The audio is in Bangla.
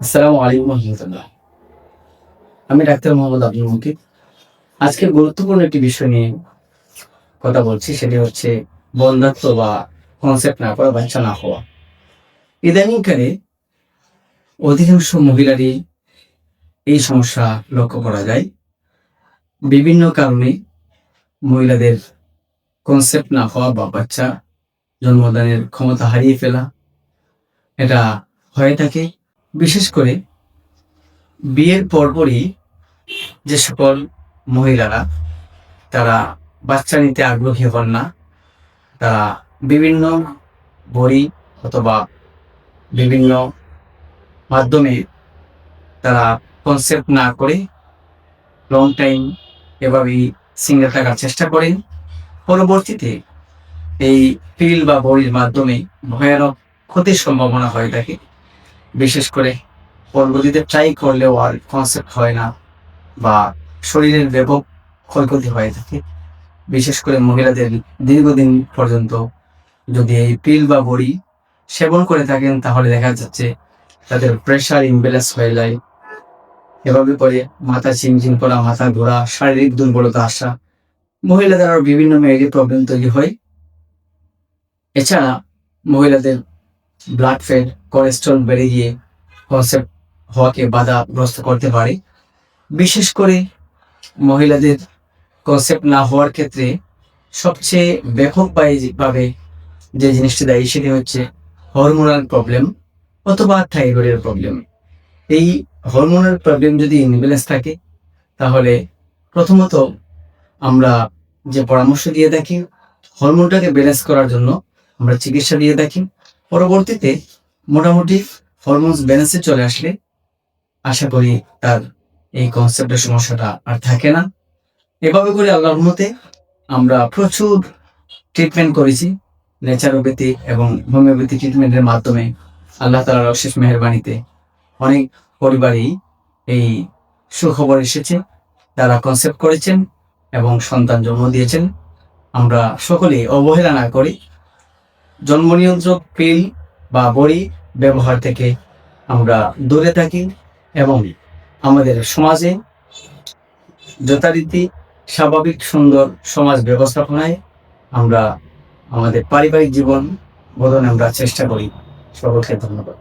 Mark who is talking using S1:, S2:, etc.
S1: আসসালামু আলাইকুম রহমতুল্লাহ। আমি ডাক্তার মোহাম্মদ আব্দুল মুকিব। আজকের গুরুত্বপূর্ণ একটি বিষয় নিয়ে কথা বলছি, সেটি হচ্ছে বন্ধ্যাত্ব বা কনসেপ্ট না করা, বাচ্চা না হওয়া। ইদানিংকালে অধিকাংশ মহিলারই এই সমস্যা লক্ষ্য করা যায়। বিভিন্ন কারণে মহিলাদের কনসেপ্ট না হওয়া বা বাচ্চা জন্মদানের ক্ষমতা হারিয়ে ফেলা, এটা হয়ে থাকে। বিশেষ করে বিয়ের পরপরই যে সকল মহিলারা তারা বাচ্চা নিতে আগ্রহী হন না, তারা বিভিন্ন বড়ি অথবা বিভিন্ন মাধ্যমে তারা কনসেপ্ট না করে লং টাইম এভাবেই সিঙ্গেল থাকার চেষ্টা করেন। পরবর্তীতে এই পিল বা বড়ির মাধ্যমে ভয়ানক ক্ষতির সম্ভাবনা হয়ে থাকে। বিশেষ করে পরবর্তীতে ট্রাই করলেও আর কনসেপ্ট হয় না বা শরীরের ব্যাপক ক্ষয়ক্ষতি হয়ে থাকে। বিশেষ করে মহিলাদের দীর্ঘদিন পর্যন্ত যদি এই পিল বা বড়ি সেবন করে থাকেন, তাহলে দেখা যাচ্ছে তাদের প্রেশার ইমব্যালেন্স হয়ে যায়। এভাবে করে মাথা চিনচিন করা, মাথা ঘোরা, শারীরিক দুর্বলতা আসা, মহিলাদের আরো বিভিন্ন মেয়েরই প্রবলেম তৈরি হয়। এছাড়া মহিলাদের ব্লাড ফ্যাট, কোলেস্ট্রল বেড়ে গিয়ে কনসেপ্ট হওয়াকে বাধাগ্রস্ত করতে পারে। বিশেষ করে মহিলাদের কনসেপ্ট না হওয়ার ক্ষেত্রে সবচেয়ে ব্যাপকভাবে যে জিনিসটি দায়ী, সেটি হচ্ছে হরমোনাল প্রবলেম অথবা থাইরয়েডের প্রবলেম। এই হরমোনাল প্রবলেম যদি ইমব্যালেন্স থাকে, তাহলে প্রথমত আমরা যে পরামর্শ দিয়ে থাকি, হরমোনটাকে ব্যালেন্স করার জন্য আমরা চিকিৎসা দিয়ে থাকি। পরবর্তীতে মোটামুটি হরমোনস ব্যালেন্সে চলে আসলে আশা করি তার এই কনসেপ্টের সমস্যাটা আর থাকে না। এভাবে করে আল্লাহর রহমতে আমরা প্রচুর ট্রিটমেন্ট করেছি, ন্যাচারোপ্যাথি এবং হোমিওপ্যাথি ট্রিটমেন্টের মাধ্যমে। আল্লাহ তাআলার অশেষ মেহেরবানিতে অনেক পরিবারই এই সুখবর এসেছে, তারা কনসেপ্ট করেছেন এবং সন্তান জন্ম দিয়েছেন। আমরা সকলেই অবহেলা না করি জন্ম নিয়ন্ত্রক পিল বা বড়ি ব্যবহার থেকে আমরা দূরে থাকি এবং আমাদের সমাজে যথারীতি স্বাভাবিক সুন্দর সমাজ ব্যবস্থাপনায় আমরা আমাদের পারিবারিক জীবন গঠনে আমরা চেষ্টা করি। সকলকে ধন্যবাদ।